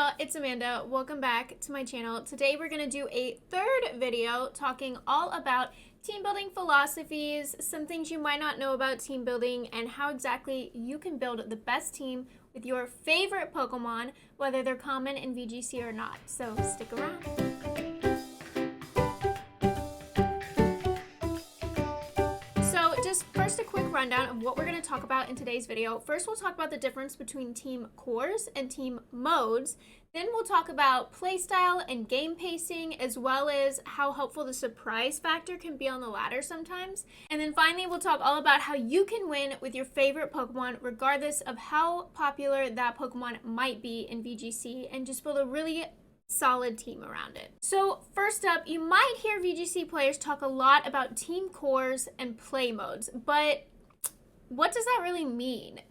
y'all, it's Amanda. Welcome back to my channel. Today we're going to do a third video talking all about team building philosophies, some things you might not know about team building, and how exactly you can build the best team with your favorite Pokemon, whether they're common in VGC or not. So stick around. First, a quick rundown of what we're going to talk about in today's video. First, we'll talk about the difference between team cores and team modes. Then we'll talk about playstyle and game pacing, as well as how helpful the surprise factor can be on the ladder sometimes. And then finally, we'll talk all about how you can win with your favorite Pokemon, regardless of how popular that Pokemon might be in VGC, and just build a really solid team around it. So first up, you might hear VGC players talk a lot about team cores and play modes, but what does that really mean?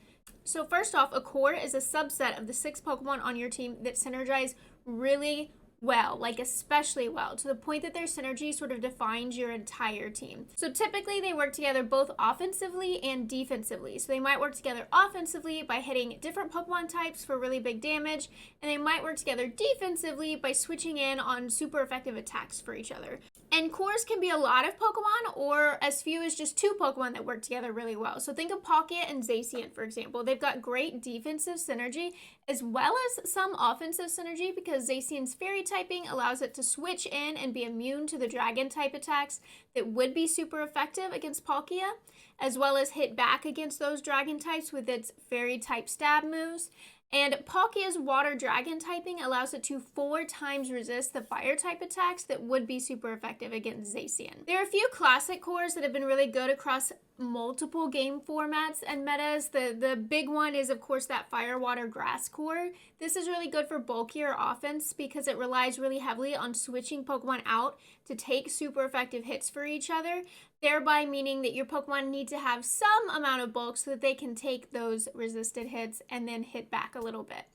So first off, a core is a subset of the 6 Pokemon on your team that synergize really well, like especially well, to the point that their synergy sort of defines your entire team. So typically they work together both offensively and defensively. So they might work together offensively by hitting different Pokemon types for really big damage, and they might work together defensively by switching in on super effective attacks for each other. And cores can be a lot of Pokemon or as few as just 2 Pokemon that work together really well. So think of Palkia and Zacian, for example. They've got great defensive synergy as well as some offensive synergy because Zacian's fairy typing allows it to switch in and be immune to the dragon type attacks that would be super effective against Palkia, as well as hit back against those dragon types with its fairy type stab moves. And Palkia's water dragon typing allows it to 4 times resist the fire type attacks that would be super effective against Zacian. There are a few classic cores that have been really good across multiple game formats and metas. The big one is, of course, that fire, water, grass core. This is really good for bulkier offense because it relies really heavily on switching Pokemon out to take super effective hits for each other, thereby meaning that your Pokemon need to have some amount of bulk so that they can take those resisted hits and then hit back a little bit.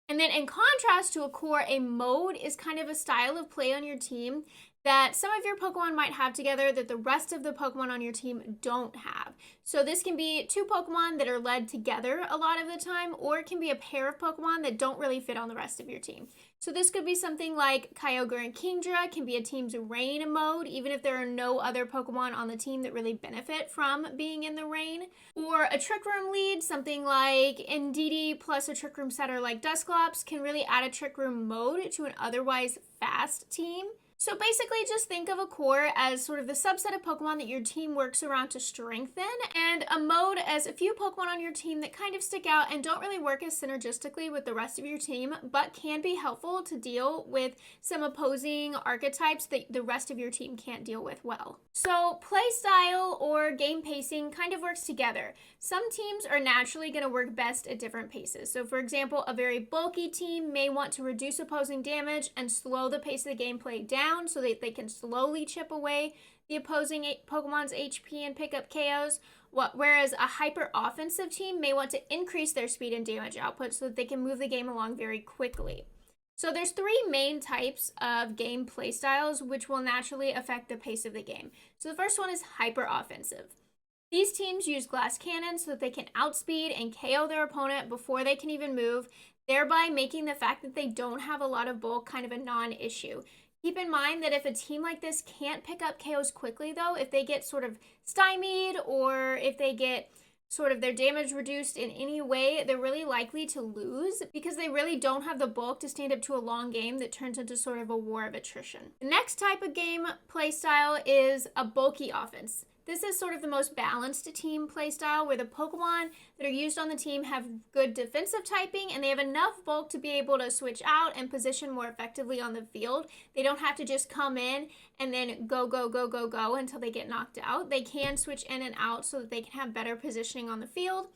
And then in contrast to a core, a mode is kind of a style of play on your team that some of your Pokemon might have together that the rest of the Pokemon on your team don't have. So this can be 2 Pokemon that are led together a lot of the time, or it can be a pair of Pokemon that don't really fit on the rest of your team. So this could be something like Kyogre and Kingdra can be a team's rain mode, even if there are no other Pokemon on the team that really benefit from being in the rain. Or a Trick Room lead, something like Indeedee plus a Trick Room setter like Dusclops can really add a Trick Room mode to an otherwise fast team. So basically just think of a core as sort of the subset of Pokemon that your team works around to strengthen, and a mode as a few Pokemon on your team that kind of stick out and don't really work as synergistically with the rest of your team, but can be helpful to deal with some opposing archetypes that the rest of your team can't deal with well. So playstyle or game pacing kind of works together. Some teams are naturally going to work best at different paces. So for example, a very bulky team may want to reduce opposing damage and slow the pace of the gameplay down so that they can slowly chip away the opposing Pokemon's HP and pick up KOs, whereas a hyper-offensive team may want to increase their speed and damage output so that they can move the game along very quickly. So there's 3 main types of game playstyles which will naturally affect the pace of the game. So the first one is hyper-offensive. These teams use glass cannons so that they can outspeed and KO their opponent before they can even move, thereby making the fact that they don't have a lot of bulk kind of a non-issue. Keep in mind that if a team like this can't pick up KOs quickly, though, if they get sort of stymied or if they get sort of their damage reduced in any way, they're really likely to lose because they really don't have the bulk to stand up to a long game that turns into sort of a war of attrition. The next type of game playstyle is a bulky offense. This is sort of the most balanced team playstyle where the Pokemon that are used on the team have good defensive typing and they have enough bulk to be able to switch out and position more effectively on the field. They don't have to just come in and then go until they get knocked out. They can switch in and out so that they can have better positioning on the field.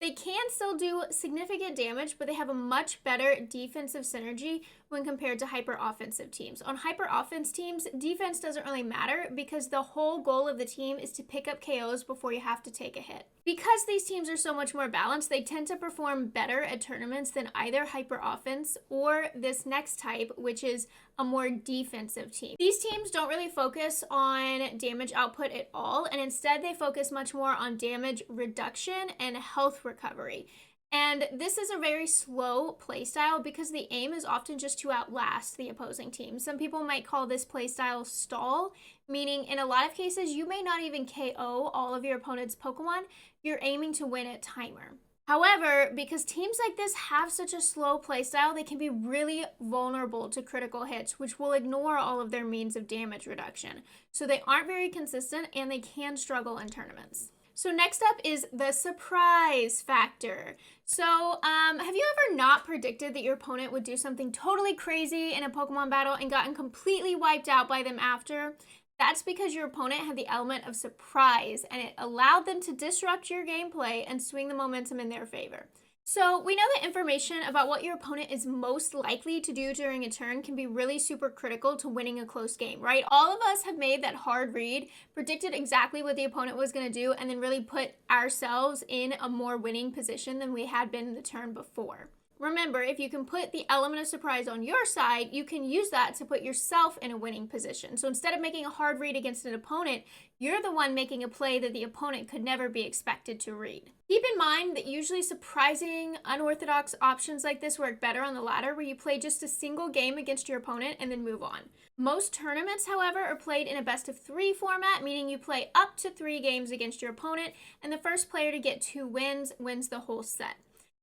They can still do significant damage, but they have a much better defensive synergy when compared to hyper-offensive teams. On hyper-offense teams, defense doesn't really matter because the whole goal of the team is to pick up KOs before you have to take a hit. Because these teams are so much more balanced, they tend to perform better at tournaments than either hyper-offense or this next type, which is a more defensive team. These teams don't really focus on damage output at all, and instead they focus much more on damage reduction and health recovery. And this is a very slow playstyle because the aim is often just to outlast the opposing team. Some people might call this playstyle stall, meaning in a lot of cases, you may not even KO all of your opponent's Pokemon. You're aiming to win at timer. However, because teams like this have such a slow playstyle, they can be really vulnerable to critical hits, which will ignore all of their means of damage reduction. So they aren't very consistent and they can struggle in tournaments. So next up is the surprise factor. So have you ever not predicted that your opponent would do something totally crazy in a Pokemon battle and gotten completely wiped out by them after? That's because your opponent had the element of surprise and it allowed them to disrupt your gameplay and swing the momentum in their favor. So we know that information about what your opponent is most likely to do during a turn can be really super critical to winning a close game, right? All of us have made that hard read, predicted exactly what the opponent was going to do, and then really put ourselves in a more winning position than we had been in the turn before. Remember, if you can put the element of surprise on your side, you can use that to put yourself in a winning position. So instead of making a hard read against an opponent, you're the one making a play that the opponent could never be expected to read. Keep in mind that usually surprising, unorthodox options like this work better on the ladder, where you play just a single game against your opponent and then move on. Most tournaments, however, are played in a best-of-3 format, meaning you play up to 3 games against your opponent, and the first player to get 2 wins wins the whole set.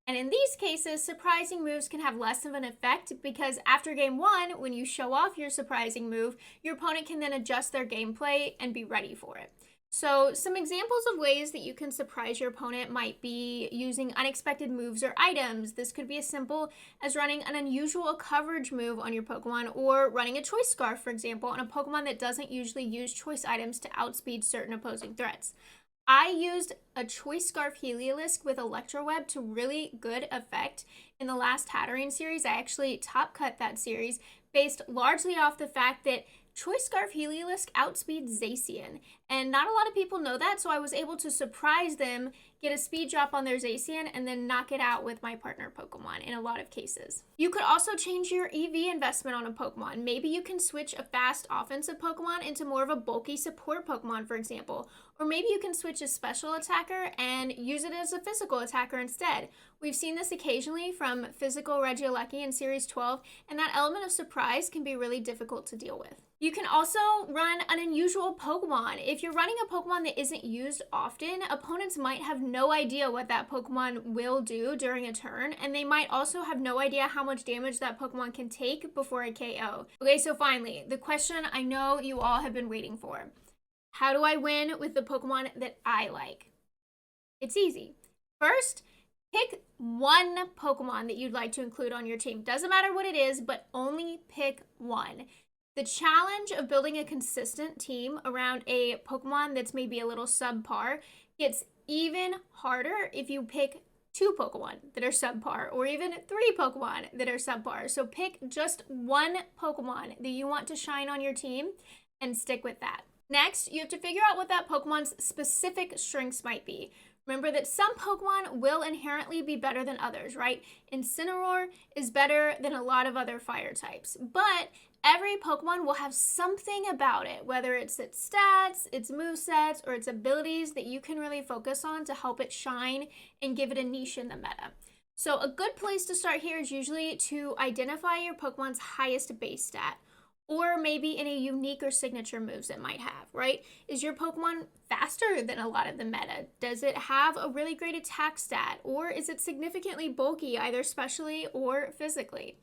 And in these cases, surprising moves can have less of an effect because after game 1, when you show off your surprising move, your opponent can then adjust their gameplay and be ready for it. So some examples of ways that you can surprise your opponent might be using unexpected moves or items. This could be as simple as running an unusual coverage move on your Pokemon or running a Choice Scarf, for example, on a Pokemon that doesn't usually use choice items to outspeed certain opposing threats. I used a Choice Scarf Heliolisk with Electroweb to really good effect in the last Hatterene series. I actually top cut that series based largely off the fact that Choice Scarf Heliolisk outspeeds Zacian, and not a lot of people know that, so I was able to surprise them, get a speed drop on their Zacian, and then knock it out with my partner Pokemon in a lot of cases. You could also change your EV investment on a Pokemon. Maybe you can switch a fast offensive Pokemon into more of a bulky support Pokemon, for example. Or maybe you can switch a special attacker and use it as a physical attacker instead. We've seen this occasionally from physical Regieleki in Series 12, and that element of surprise can be really difficult to deal with. You can also run an unusual Pokemon. If you're running a Pokemon that isn't used often, opponents might have no idea what that Pokemon will do during a turn, and they might also have no idea how much damage that Pokemon can take before a KO. Okay, so finally, the question I know you all have been waiting for. How do I win with the Pokemon that I like? It's easy. First, pick one Pokemon that you'd like to include on your team. Doesn't matter what it is, but only pick one. The challenge of building a consistent team around a Pokemon that's maybe a little subpar gets even harder if you pick 2 Pokemon that are subpar, or even 3 Pokemon that are subpar. So pick just one Pokemon that you want to shine on your team and stick with that. Next, you have to figure out what that Pokemon's specific strengths might be. Remember that some Pokemon will inherently be better than others, right? Incineroar is better than a lot of other fire types, but every Pokemon will have something about it, whether it's its stats, its movesets, or its abilities that you can really focus on to help it shine and give it a niche in the meta. So a good place to start here is usually to identify your Pokemon's highest base stat, or maybe any unique or signature moves it might have, right? Is your Pokemon faster than a lot of the meta? Does it have a really great attack stat? Or is it significantly bulky, either specially or physically?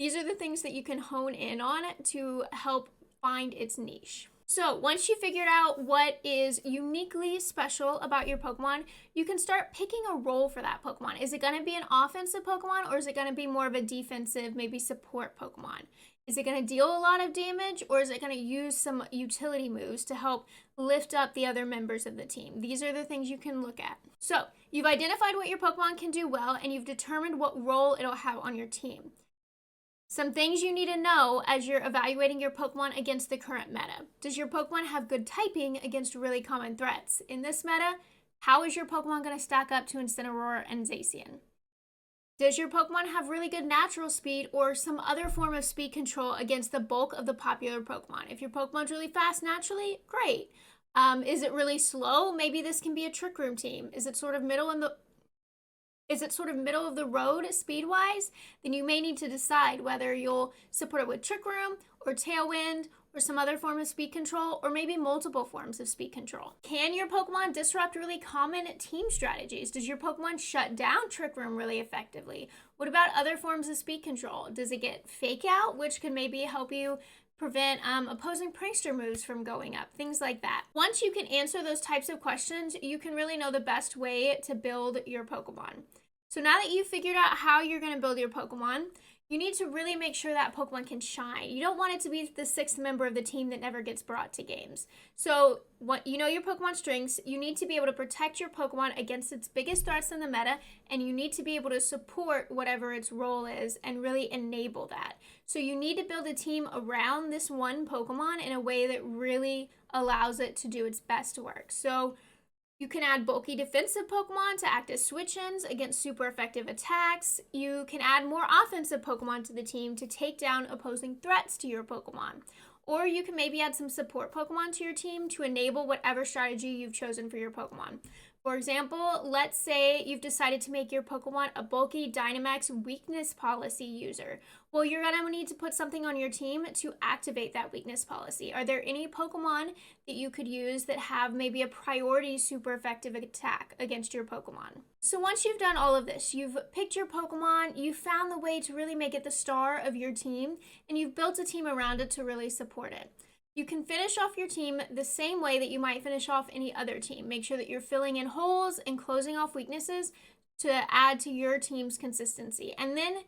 These are the things that you can hone in on to help find its niche. So once you figured out what is uniquely special about your Pokemon, you can start picking a role for that Pokemon. Is it going to be an offensive Pokemon, or is it going to be more of a defensive, maybe support Pokemon? Is it going to deal a lot of damage, or is it going to use some utility moves to help lift up the other members of the team? These are the things you can look at. So you've identified what your Pokemon can do well, and you've determined what role it'll have on your team. Some things you need to know as you're evaluating your Pokemon against the current meta. Does your Pokemon have good typing against really common threats? In this meta, how is your Pokemon going to stack up to Incineroar and Zacian? Does your Pokemon have really good natural speed or some other form of speed control against the bulk of the popular Pokemon? If your Pokemon's really fast naturally, great. Is it really slow? Maybe this can be a Trick Room team. Is it sort of middle in the... is it sort of middle of the road speed-wise, then you may need to decide whether you'll support it with Trick Room or Tailwind or some other form of speed control, or maybe multiple forms of speed control. Can your Pokemon disrupt really common team strategies? Does your Pokemon shut down Trick Room really effectively? What about other forms of speed control? Does it get Fake Out, which can maybe help you prevent opposing prankster moves from going up, things like that. Once you can answer those types of questions, you can really know the best way to build your Pokemon. So now that you've figured out how you're going to build your Pokemon, you need to really make sure that Pokemon can shine. You don't want it to be the sixth member of the team that never gets brought to games. So you know your Pokemon strengths. You need to be able to protect your Pokemon against its biggest threats in the meta, and you need to be able to support whatever its role is and really enable that. So you need to build a team around this one Pokemon in a way that really allows it to do its best work. So you can add bulky defensive Pokemon to act as switch-ins against super effective attacks. You can add more offensive Pokemon to the team to take down opposing threats to your Pokemon. Or you can maybe add some support Pokemon to your team to enable whatever strategy you've chosen for your Pokemon. For example, let's say you've decided to make your Pokemon a bulky Dynamax weakness policy user. Well, you're going to need to put something on your team to activate that weakness policy. Are there any Pokemon that you could use that have maybe a priority super effective attack against your Pokemon? So once you've done all of this, you've picked your Pokemon, you've found the way to really make it the star of your team, and you've built a team around it to really support it. You can finish off your team the same way that you might finish off any other team. Make sure that you're filling in holes and closing off weaknesses to add to your team's consistency. And then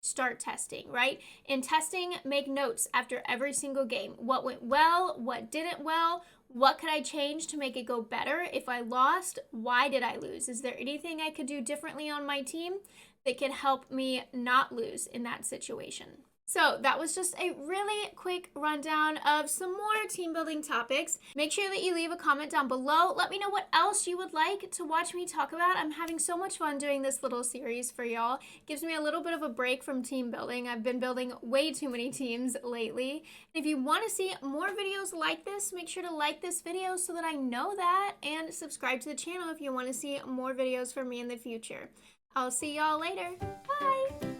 start testing, right? In testing, make notes after every single game. What went well? What didn't well? What could I change to make it go better? If I lost, why did I lose? Is there anything I could do differently on my team that can help me not lose in that situation? So that was just a really quick rundown of some more team building topics. Make sure that you leave a comment down below. Let me know what else you would like to watch me talk about. I'm having so much fun doing this little series for y'all. It gives me a little bit of a break from team building. I've been building way too many teams lately. And if you want to see more videos like this, make sure to like this video so that I know that, and subscribe to the channel if you want to see more videos from me in the future. I'll see y'all later. Bye!